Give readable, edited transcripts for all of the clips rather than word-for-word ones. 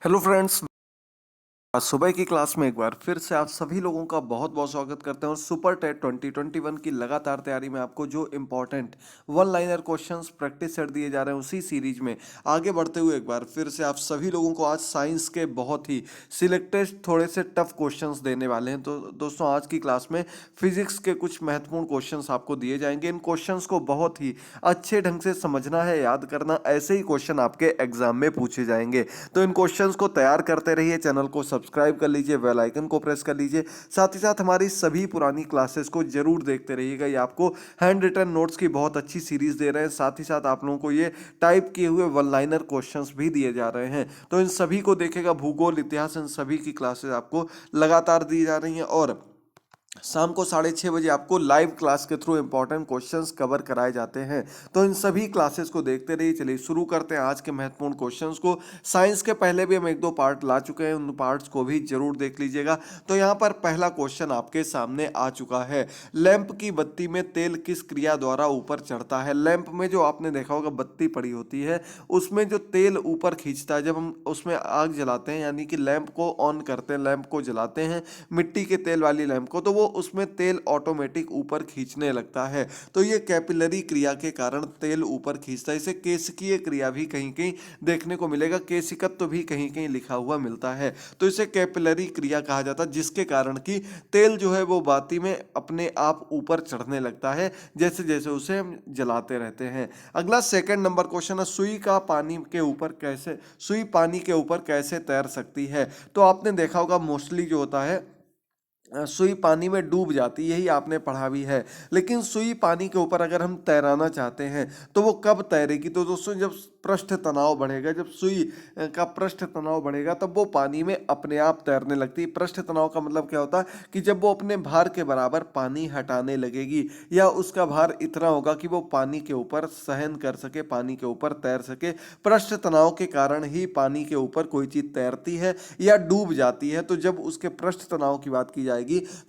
Hello friends. आज सुबह की क्लास में एक बार फिर से आप सभी लोगों का बहुत बहुत स्वागत करते हैं और सुपर टेट 2021 की लगातार तैयारी में आपको जो important one liner questions practice set दिए जा रहे हैं उसी सीरीज में आगे बढ़ते हुए एक बार फिर से आप सभी लोगों को आज साइंस के बहुत ही सिलेक्टेड थोड़े से टफ क्वेश्चंस देने वाले हैं। तो दोस्तों आज की क्लास में फिजिक्स के कुछ महत्वपूर्ण क्वेश्चंस आपको दिए जाएंगे। इन क्वेश्चंस को बहुत ही अच्छे ढंग से समझना है, याद करना, ऐसे ही क्वेश्चन आपके एग्जाम में पूछे जाएंगे। तो इन क्वेश्चंस को तैयार करते रहिए, चैनल को सब्सक्राइब कर लीजिए, बेल आइकन को प्रेस कर लीजिए, साथ ही साथ हमारी सभी पुरानी क्लासेस को जरूर देखते रहिएगा। ये आपको हैंड रिटन नोट्स की बहुत अच्छी सीरीज दे रहे हैं, साथ ही साथ आप लोगों को ये टाइप किए हुए वन लाइनर क्वेश्चंस भी दिए जा रहे हैं। तो इन सभी को देखेगा, भूगोल, इतिहास, इन सभी की क्लासेस आपको लगातार दी जा रही हैं और शाम को 6:30 बजे आपको लाइव क्लास के थ्रू इंपॉर्टेंट क्वेश्चंस कवर कराए जाते हैं। तो इन सभी क्लासेस को देखते रहिए। चलिए शुरू करते हैं आज के महत्वपूर्ण क्वेश्चंस को। साइंस के पहले भी हम एक दो पार्ट ला चुके हैं, उन पार्ट्स को भी जरूर देख लीजिएगा। तो यहाँ पर पहला क्वेश्चन आपके सामने आ चुका है। लैंप की बत्ती में तेल किस क्रिया द्वारा ऊपर चढ़ता है? लैंप में जो आपने देखा होगा बत्ती पड़ी होती है, उसमें जो तेल ऊपर खींचता है, जब हम उसमें आग जलाते हैं यानी कि लैंप को ऑन करते हैं, लैंप को जलाते हैं, मिट्टी के तेल वाली लैंप को, तो वो उसमें तेल ऑटोमेटिक ऊपर खींचने लगता है। तो ये कैपिलरी क्रिया के कारण तेल ऊपर खींचता है। इसे केशिकीय क्रिया भी कहीं कहीं देखने को मिलेगा, केशिकत्व भी कहीं कहीं लिखा हुआ मिलता है। तो इसे कैपिलरी क्रिया कहा जाता है, जिसके कारण कि तेल जो है वो बाती में अपने आप ऊपर चढ़ने लगता है जैसे जैसे उसे हम जलाते रहते हैं। अगला सेकंड नंबर क्वेश्चन है, सुई पानी के ऊपर कैसे तैर सकती है? तो आपने देखा होगा मोस्टली जो होता है सुई पानी में डूब जाती, यही आपने पढ़ा भी है। लेकिन सुई पानी के ऊपर अगर हम तैराना चाहते हैं तो वो कब तैरेगी? तो दोस्तों जब पृष्ठ तनाव बढ़ेगा, जब सुई का पृष्ठ तनाव बढ़ेगा तब वो पानी में अपने आप तैरने लगती है। पृष्ठ तनाव का मतलब क्या होता है कि जब वो अपने भार के बराबर पानी हटाने लगेगी या उसका भार इतना होगा कि वो पानी के ऊपर सहन कर सके, पानी के ऊपर तैर सके। पृष्ठ तनाव के कारण ही पानी के ऊपर कोई चीज तैरती है या डूब जाती है। तो जब उसके पृष्ठ तनाव की बात की जाएगी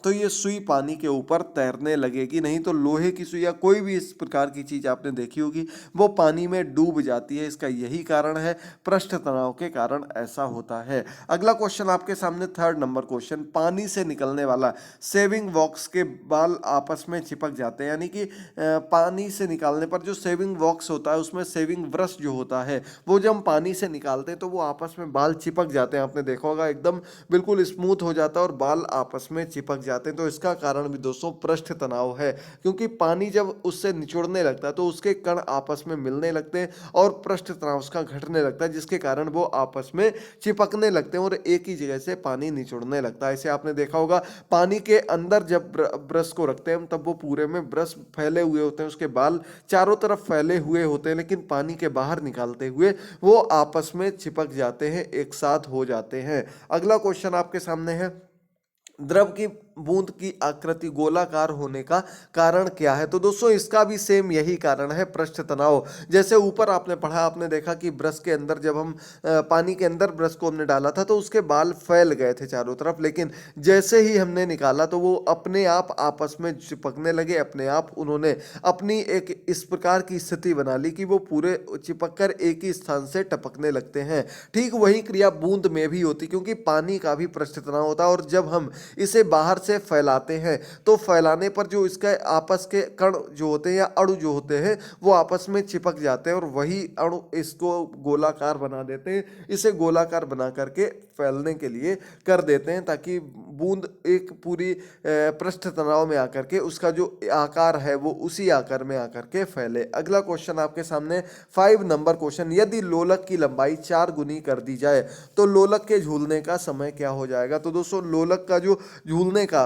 तो ये सुई पानी के ऊपर तैरने लगेगी, नहीं तो लोहे की सुई या कोई भी इस प्रकार की चीज आपने देखी होगी वो पानी में डूब जाती है। इसका यही कारण है, पृष्ठ तनाव के कारण ऐसा होता है। अगला क्वेश्चन आपके सामने थर्ड नंबर क्वेश्चन, पानी से निकलने वाला सेविंग वॉक्स के बाल आपस में चिपक जाते हैं, यानी कि पानी से निकालने पर जो सेविंग वॉक्स होता है उसमें सेविंग ब्रश जो होता है वो जब हम पानी से निकालते हैं तो वो आपस में बाल चिपक जाते हैं। आपने देखा होगा एकदम बिल्कुल स्मूथ हो जाता है और बाल आपस में चिपक जाते हैं। तो इसका कारण भी दोस्तों पृष्ठ तनाव है, क्योंकि पानी जब उससे निचोड़ने लगता है तो उसके कण आपस में मिलने लगते हैं और पृष्ठ तनाव उसका घटने लगता है, जिसके कारण वो आपस में चिपकने लगते हैं और एक ही जगह से पानी निचोड़ने लगता है। इसे आपने देखा होगा, पानी के अंदर जब ब्रश को रखते हैं तब वो पूरे में ब्रश फैले हुए होते हैं, उसके बाल चारों तरफ फैले हुए होते हैं, लेकिन पानी के बाहर निकालते हुए वो आपस में चिपक जाते हैं, एक साथ हो जाते हैं। अगला क्वेश्चन आपके सामने है, द्रव की बूंद की आकृति गोलाकार होने का कारण क्या है? तो दोस्तों इसका भी सेम यही कारण है, पृष्ठ तनाव। जैसे ऊपर आपने पढ़ा, आपने देखा कि ब्रश के अंदर जब हम पानी के अंदर ब्रश को हमने डाला था तो उसके बाल फैल गए थे चारों तरफ, लेकिन जैसे ही हमने निकाला तो वो अपने आप आपस में चिपकने लगे, अपने आप उन्होंने अपनी एक इस प्रकार की स्थिति बना ली कि वो पूरे चिपक कर एक ही स्थान से टपकने लगते हैं। ठीक वही क्रिया बूंद में भी होती, क्योंकि पानी का भी पृष्ठ तनाव होता है और जब हम इसे बाहर से फैलाते हैं तो फैलाने पर जो इसके आपस के कण जो होते हैं या अणु जो होते हैं वो आपस में चिपक जाते हैं और वही अणु इसको गोलाकार बना देते हैं। इसे गोलाकार बना करके फैलने के लिए कर देते हैं, ताकि बूंद एक पूरी पृष्ठ तनाव में आकर के उसका जो आकार है वो उसी आकार में आकर के फैले। अगला क्वेश्चन आपके सामने 5 नंबर क्वेश्चन, यदि लोलक की लंबाई 4 गुनी कर दी जाए तो लोलक के झूलने का समय क्या हो जाएगा? तो दोस्तों लोलक का जो झूलने का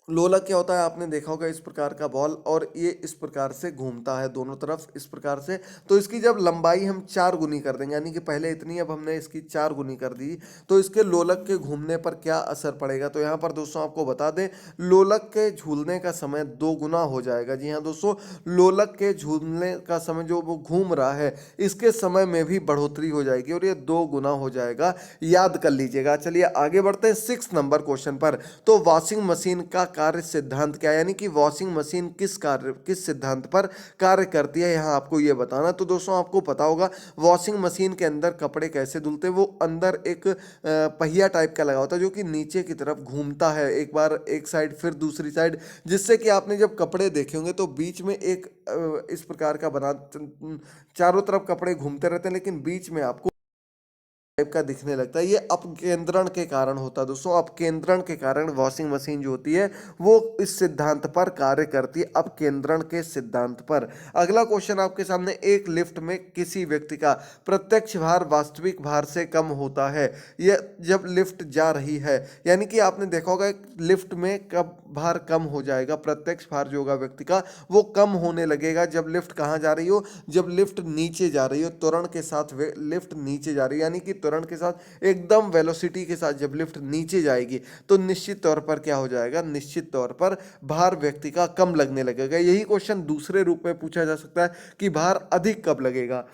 लोलक क्या होता है, आपने देखा होगा इस प्रकार का बॉल, और ये इस प्रकार से घूमता है दोनों तरफ इस प्रकार से। तो इसकी जब लंबाई हम 4 गुनी कर देंगे, यानी कि पहले इतनी, अब हमने इसकी 4 गुनी कर दी, तो इसके लोलक के घूमने पर क्या असर पड़ेगा? तो यहाँ पर दोस्तों आपको बता दें, लोलक के झूलने का समय 2 गुना हो जाएगा। जी हाँ दोस्तों, लोलक के झूलने का समय जो वो घूम रहा है इसके समय में भी बढ़ोतरी हो जाएगी और ये 2 गुना हो जाएगा, याद कर लीजिएगा। चलिए आगे बढ़ते हैं 6 नंबर क्वेश्चन पर। तो वॉशिंग मशीन का कार्य सिद्धांत क्या है, यानी कि वॉशिंग मशीन किस सिद्धांत पर कार्य करती है, यहाँ आपको ये बताना। तो दोस्तों आपको पता होगा वॉशिंग मशीन के अंदर कपड़े कैसे धुलते हैं। वो अंदर एक पहिया टाइप का लगा होता है जो कि नीचे की तरफ घूमता है, एक बार एक साइड फिर दूसरी साइड, जिससे कि आपने जब कपड़े देखे होंगे तो बीच में एक इस प्रकार का बना, चारों तरफ कपड़े घूमते रहते हैं लेकिन बीच में आपको टाइप का दिखने लगता है। ये अपकेंद्रण के कारण होता है दोस्तों। अपकेंद्रण के कारण वॉशिंग मशीन जो होती है वो इस सिद्धांत पर कार्य करती है, अपकेंद्रण के सिद्धांत पर। अगला क्वेश्चन आपके सामने, एक लिफ्ट में किसी व्यक्ति का प्रत्यक्ष भार वास्तविक भार से कम होता है यह जब लिफ्ट जा रही है, यानी कि आपने देखा होगा लिफ्ट में कब भार कम हो जाएगा, प्रत्यक्ष भार जो होगा व्यक्ति का वो कम होने लगेगा जब लिफ्ट कहाँ जा रही हो, जब लिफ्ट नीचे जा रही हो, त्वरण के साथ लिफ्ट नीचे जा रही है, यानी कि त्वरण के साथ एकदम वेलोसिटी के साथ जब लिफ्ट नीचे जाएगी तो निश्चित तौर पर क्या हो जाएगा, निश्चित तौर पर भार व्यक्ति का कम लगने लगेगा। यही क्वेश्चन दूसरे रूप में पूछा जा सकता है कि भार अधिक कब लगेगा।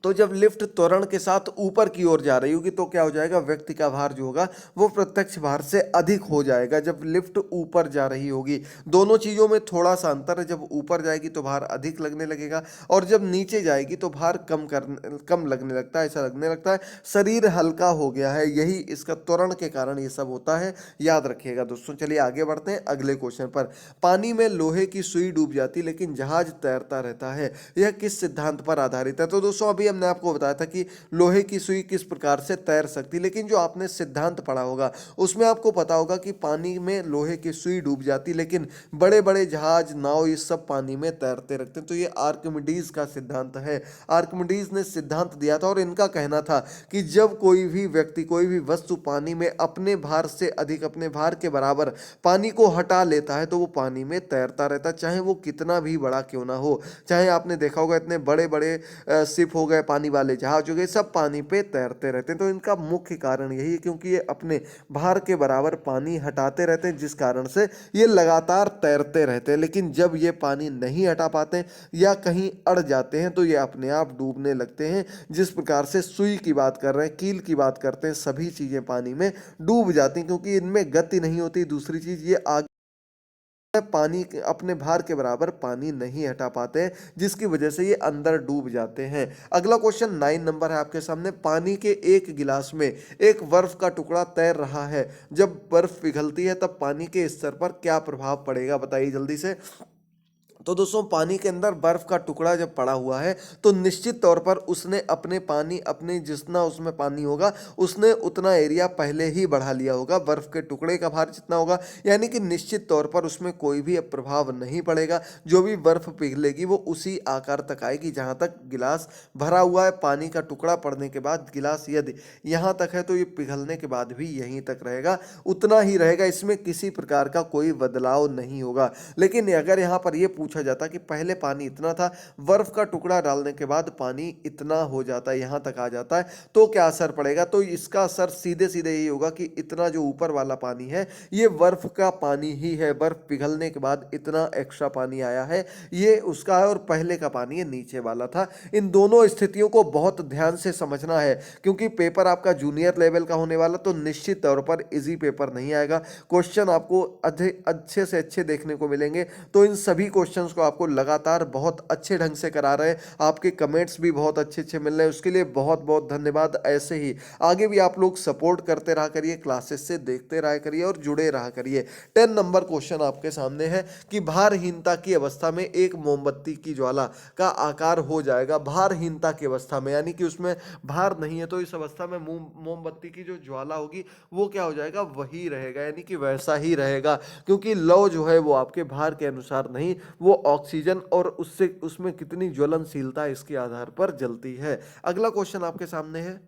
तो जब लिफ्ट त्वरण के साथ ऊपर की ओर जा रही होगी तो क्या हो जाएगा, व्यक्ति का भार जो होगा वो प्रत्यक्ष भार से अधिक हो जाएगा जब लिफ्ट ऊपर जा रही होगी। दोनों चीज़ों में थोड़ा सा अंतर है, जब ऊपर जाएगी तो भार अधिक लगने लगेगा और जब नीचे जाएगी तो भार कम लगने लगता है, ऐसा लगने लगता है शरीर हल्का हो गया है। यही इसका त्वरण के कारण ये सब होता है, याद रखिएगा दोस्तों। चलिए आगे बढ़ते हैं अगले क्वेश्चन पर। पानी में लोहे की सुई डूब जाती लेकिन जहाज तैरता रहता है, यह किस सिद्धांत पर आधारित है। तो दोस्तों अभी हमने आपको बताया था कि लोहे की सुई किस प्रकार से तैर सकती, लेकिन जो आपने सिद्धांत पढ़ा होगा उसमें आपको पता होगा कि पानी में लोहे की सुई डूब जाती लेकिन बड़े बड़े जहाज नाव ये सब पानी में तैरते रहते हैं। तो ये आर्किमिडीज का सिद्धांत है। आर्किमिडीज ने सिद्धांत दिया था और इनका कहना था कि जब कोई भी व्यक्ति कोई भी वस्तु पानी में अपने भार से अधिक, अपने भार के बराबर पानी को हटा लेता है तो वो पानी में तैरता रहता है, चाहे वो कितना भी बड़ा क्यों ना हो। चाहे आपने देखा होगा इतने बड़े बड़े शिप हो गए, पानी वाले जहाज हो गए, सब पानी पे तैरते रहते हैं। तो इनका मुख्य कारण यही है क्योंकि ये अपने भार के बराबर पानी हटाते रहते हैं, जिस कारण से ये लगातार तैरते रहते हैं। लेकिन जब ये पानी नहीं हटा पाते या कहीं अड़ जाते हैं तो ये अपने आप डूबने लगते हैं। जिस प्रकार से सुई की बात कर रहे हैं, कील की बात करते हैं, सभी चीजें पानी में डूब जाती हैं क्योंकि इनमें गति नहीं होती। दूसरी चीज ये आगे पानी अपने भार के बराबर पानी नहीं हटा पाते जिसकी वजह से ये अंदर डूब जाते हैं। अगला क्वेश्चन 9 नंबर है आपके सामने। पानी के एक गिलास में एक बर्फ का टुकड़ा तैर रहा है, जब बर्फ पिघलती है तब पानी के स्तर पर क्या प्रभाव पड़ेगा, बताइए जल्दी से। तो दोस्तों पानी के अंदर बर्फ का टुकड़ा जब पड़ा हुआ है तो निश्चित तौर पर उसने अपने जितना उसमें पानी होगा उसने उतना एरिया पहले ही बढ़ा लिया होगा, बर्फ के टुकड़े का भार जितना होगा, यानी कि निश्चित तौर पर उसमें कोई भी प्रभाव नहीं पड़ेगा। जो भी बर्फ पिघलेगी वो उसी आकार तक आएगी जहां तक गिलास भरा हुआ है। पानी का टुकड़ा पड़ने के बाद गिलास यदि यहाँ तक है तो ये पिघलने के बाद भी यहीं तक रहेगा, उतना ही रहेगा, इसमें किसी प्रकार का कोई बदलाव नहीं होगा। लेकिन अगर यहाँ पर यह पूछा जाता कि पहले पानी इतना था, बर्फ का टुकड़ा डालने के बाद पानी इतना हो जाता है, यहां तक आ जाता है, तो क्या असर पड़ेगा। तो इसका असर सीधे सीधे यही होगा कि इतना जो ऊपर वाला पानी है ये बर्फ का पानी ही है, बर्फ पिघलने के बाद इतना एक्स्ट्रा पानी आया है ये उसका है, और पहले का पानी ये नीचे वाला था। इन दोनों स्थितियों को बहुत ध्यान से समझना है क्योंकि पेपर आपका जूनियर लेवल का होने वाला, तो निश्चित तौर पर इजी पेपर नहीं आएगा। क्वेश्चन आपको अच्छे से अच्छे देखने को मिलेंगे। तो इन सभी क्वेश्चन को आपको लगातार बहुत अच्छे ढंग से करा रहे हैं, आपके कमेंट्स भी बहुत अच्छे अच्छे मिल रहे हैं, उसके लिए बहुत बहुत धन्यवाद। ऐसे ही आगे भी आप लोग सपोर्ट करते रहा करिए, क्लासेस से देखते रहा करिए और जुड़े रहा करिए। 10 नंबर क्वेश्चन आपके सामने है कि भारहीनता की अवस्था में एक मोमबत्ती की ज्वाला का आकार हो जाएगा। भारहीनता की अवस्था में यानी कि उसमें भार नहीं है, तो इस अवस्था में मोमबत्ती की जो ज्वाला होगी वो क्या हो जाएगा, वही रहेगा, यानी कि वैसा ही रहेगा क्योंकि लौ जो है वो आपके भार के अनुसार नहीं, वो ऑक्सीजन और उसमें कितनी ज्वलनशीलता इसके आधार पर जलती है। अगला क्वेश्चन आपके सामने है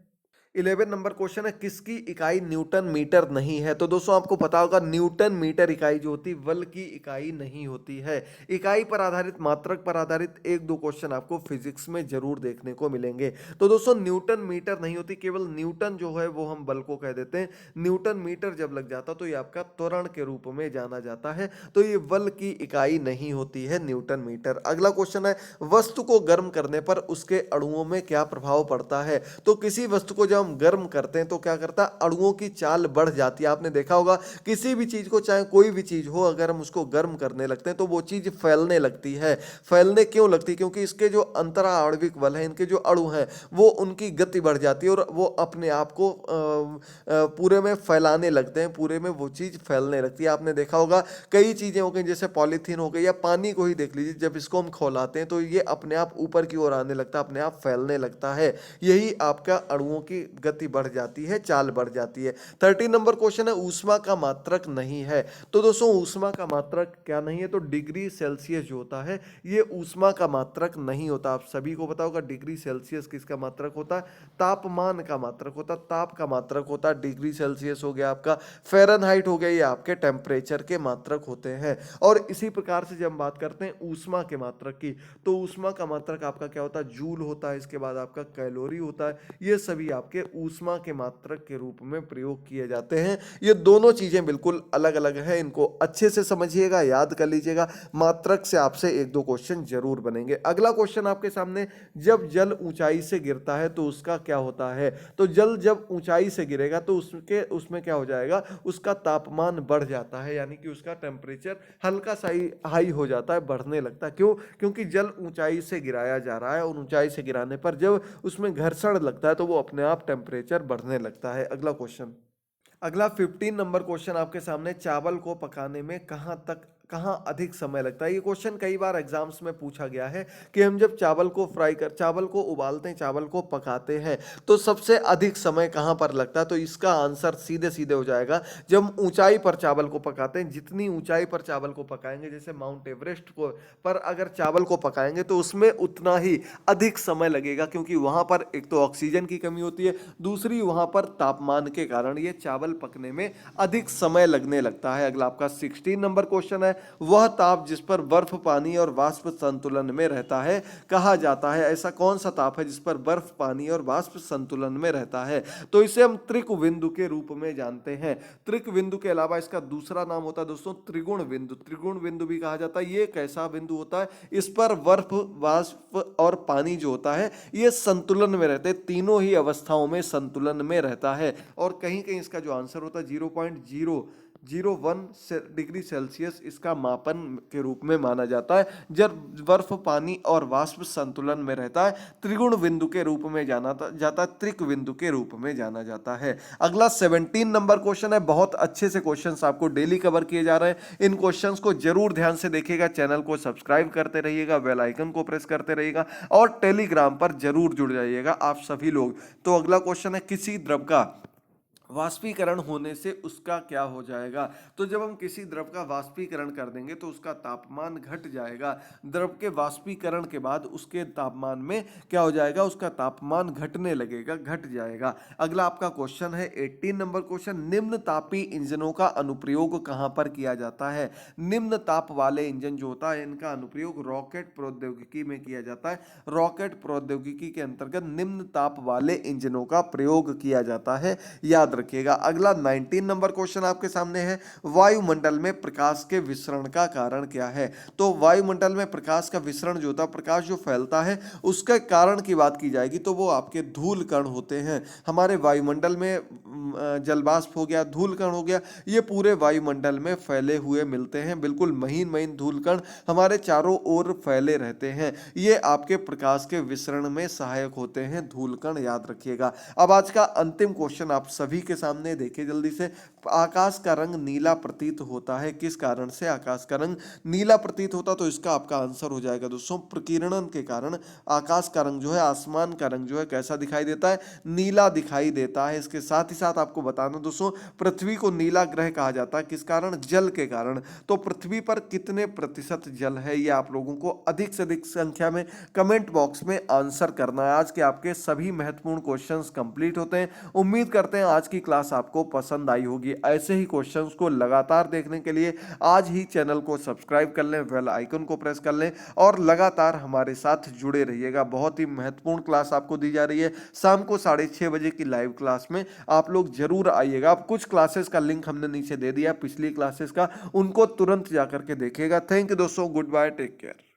11 नंबर क्वेश्चन है, किसकी इकाई न्यूटन मीटर नहीं है। तो दोस्तों आपको पता होगा न्यूटन मीटर इकाई जो होती बल की इकाई नहीं होती है। इकाई पर आधारित, मात्रक पर आधारित एक दो क्वेश्चन आपको फिजिक्स में जरूर देखने को मिलेंगे। तो दोस्तों न्यूटन मीटर नहीं होती, केवल न्यूटन जो है वो हम बल को कह देते हैं। न्यूटन मीटर जब लग जाता तो ये आपका त्वरण के रूप में जाना जाता है, तो ये बल की इकाई नहीं होती है न्यूटन मीटर। अगला क्वेश्चन है, वस्तु को गर्म करने पर उसके अणुओं में क्या प्रभाव पड़ता है। तो किसी वस्तु को जब हम गर्म करते हैं तो क्या करता है, अणुओं की चाल बढ़ जाती है। आपने देखा होगा किसी भी चीज को, चाहे कोई भी चीज हो, अगर हम उसको गर्म करने लगते हैं तो वो चीज फैलने लगती है। फैलने क्यों लगती है? क्योंकि इसके जो अंतरा आणविक बल है, इनके जो अणु हैं, वो उनकी गति बढ़ जाती है और वो अपने आप को पूरे में फैलाने लगते हैं, पूरे में वो चीज फैलने लगती है। आपने देखा होगा कई चीजें हो गई, जैसे पॉलीथीन हो गई या पानी को ही देख लीजिए, जब इसको हम खौलाते हैं तो ये अपने आप ऊपर की ओर आने लगता है, अपने आप फैलने लगता है। यही आपका अणुओं की गति बढ़ जाती है, चाल बढ़ जाती है। 13 नंबर क्वेश्चन है, ऊष्मा का मात्रक नहीं है। तो दोस्तों ऊष्मा का मात्रक क्या नहीं है? तो डिग्री सेल्सियस जो होता है ये ऊष्मा का मात्रक नहीं होता। आप सभी को पता होगा डिग्री सेल्सियस किसका मात्रक होता है? तापमान का मात्रक होता है, ताप का मात्रक होता है। डिग्री सेल्सियस हो गया आपका, फ़ारेनहाइट हो गया, ये आपके टेम्परेचर के मात्रक होते हैं। और इसी प्रकार से जब हम बात करते हैं ऊष्मा के मात्रक की, तो ऊष्मा का मात्रक आपका क्या होता है? जूल होता है, इसके बाद आपका कैलोरी होता है। ये सभी आपके ऊष्मा के मात्रक के रूप में प्रयोग किए जाते हैं। ये दोनों चीजें बिल्कुल अलग अलग हैं, इनको अच्छे से समझिएगा, याद कर लीजिएगा। मात्रक से आपसे एक दो क्वेश्चन जरूर बनेंगे। अगला क्वेश्चन आपके सामने, जब जल ऊंचाई से गिरता है तो उसका क्या होता है? तो जल जब ऊंचाई से गिरेगा तो उसमें क्या हो जाएगा? उसका तापमान बढ़ जाता है, यानी कि उसका टेम्परेचर हल्का सा हाई हो जाता है, बढ़ने लगता है। क्यों? क्योंकि जल ऊंचाई से गिराया जा रहा है और ऊंचाई से गिराने पर जब उसमें घर्षण लगता है तो वो अपने आप टेम्परेचर बढ़ने लगता है। अगला क्वेश्चन, अगला 15 नंबर क्वेश्चन आपके सामने, चावल को पकाने में कहाँ अधिक समय लगता है? ये क्वेश्चन कई बार एग्जाम्स में पूछा गया है कि हम जब चावल को उबालते हैं, चावल को पकाते हैं, तो सबसे अधिक समय कहाँ पर लगता है? तो इसका आंसर सीधे सीधे हो जाएगा, जब हम ऊंचाई पर चावल को पकाते हैं। जितनी ऊंचाई पर चावल को पकाएंगे, जैसे माउंट एवरेस्ट को पर अगर चावल को पकाएंगे तो उसमें उतना ही अधिक समय लगेगा, क्योंकि वहां पर एक तो ऑक्सीजन की कमी होती है, दूसरी वहां पर तापमान के कारण ये चावल पकने में अधिक समय लगने लगता है। अगला आपका 16 नंबर क्वेश्चन है, वह ताप जिस पर बर्फ, पानी और वाष्प संतुलन में रहता है कहा जाता है? ऐसा कौन सा ताप है जिस पर बर्फ, पानी और वाष्प संतुलन में रहता है? तो इसे हम त्रिक बिंदु के रूप में जानते हैं। त्रिक बिंदु के अलावा इसका दूसरा नाम होता है दोस्तों त्रिगुण बिंदु। त्रिगुण बिंदु भी कहा जाता है। ये कैसा बिंदु होता है? इस पर बर्फ, वाष्प और पानी जो होता है ये संतुलन में रहते हैं, तीनों ही अवस्थाओं में संतुलन में रहता है। और कहीं कहीं इसका जो आंसर होता है 0.001 डिग्री सेल्सियस इसका मापन के रूप में माना जाता है, जब बर्फ, पानी और वाष्प संतुलन में रहता है। त्रिगुण बिंदु के रूप में जाना जाता है, त्रिक बिंदु के रूप में जाना जाता है। अगला 17 नंबर क्वेश्चन है, बहुत अच्छे से क्वेश्चंस आपको डेली कवर किए जा रहे हैं। इन क्वेश्चंस को जरूर ध्यान से देखिएगा, चैनल को सब्सक्राइब करते रहिएगा, बेल आइकन को प्रेस करते रहिएगा और टेलीग्राम पर जरूर जुड़ जाइएगा आप सभी लोग। तो अगला क्वेश्चन है, किसी द्रव का वाष्पीकरण होने से उसका क्या हो जाएगा? तो जब हम किसी द्रव का वाष्पीकरण कर देंगे तो उसका तापमान घट जाएगा। द्रव के वाष्पीकरण के बाद उसके तापमान में क्या हो जाएगा? उसका तापमान घटने लगेगा, घट जाएगा। अगला आपका क्वेश्चन है 18 नंबर क्वेश्चन, निम्न तापी इंजनों का अनुप्रयोग कहां पर किया जाता है? निम्न ताप वाले इंजन जो होता है इनका अनुप्रयोग रॉकेट प्रौद्योगिकी में किया जाता है। रॉकेट प्रौद्योगिकी के अंतर्गत निम्न ताप वाले इंजनों का प्रयोग किया जाता है, याद रखिएगा। अगला 19 नंबर क्वेश्चन आपके सामने है, वायुमंडल में प्रकाश के विसरण का कारण क्या है? तो वायुमंडल में प्रकाश का विसरण जो होता है, प्रकाश जो फैलता है उसके कारण की बात की जाएगी तो वो आपके धूल कण होते हैं। हमारे वायुमंडल में जलवाष्प हो गया, धूल कण हो गया, ये पूरे वायुमंडल में फैले हुए मिलते हैं। बिल्कुल महीन महीन धूल कण हमारे चारों ओर फैले रहते हैं, ये आपके प्रकाश के विसरण में सहायक होते हैं, धूल कण, याद रखिएगा। अब आज का अंतिम क्वेश्चन आप सभी के सामने देखिए जल्दी से, आकाश का रंग नीला प्रतीत होता है, किस कारण से आकाश का रंग नीला प्रतीत होता? तो इसका आपका आंसर हो जाएगा दोस्तों प्रकीर्णन के कारण आकाश का रंग जो है, आसमान का रंग जो है कैसा दिखाई देता है? नीला दिखाई देता है। इसके साथ ही साथ आपको बताना दोस्तों, पृथ्वी को नीला ग्रह कहा जाता है, किस कारण? जल के कारण। तो पृथ्वी पर कितने प्रतिशत जल है, ये आप लोगों को अधिक से अधिक संख्या में कमेंट बॉक्स में आंसर करना है। आज के आपके सभी महत्वपूर्ण क्वेश्चंस कंप्लीट होते हैं। उम्मीद करते हैं आज की क्लास आपको पसंद आई होगी। ऐसे ही क्वेश्चंस को लगातार देखने के लिए आज ही चैनल को सब्सक्राइब कर लें, बेल आइकन को प्रेस कर लें और लगातार हमारे साथ जुड़े रहिएगा। बहुत ही महत्वपूर्ण क्लास आपको दी जा रही है, शाम को 6:30 बजे की लाइव क्लास में आप लोग जरूर आइएगा। अब कुछ क्लासेस का लिंक हमने नीचे दे दिया पिछली क्लासेस का, उनको तुरंत जाकर के देखिएगा। थैंक यू दोस्तों, गुड बाय, टेक केयर।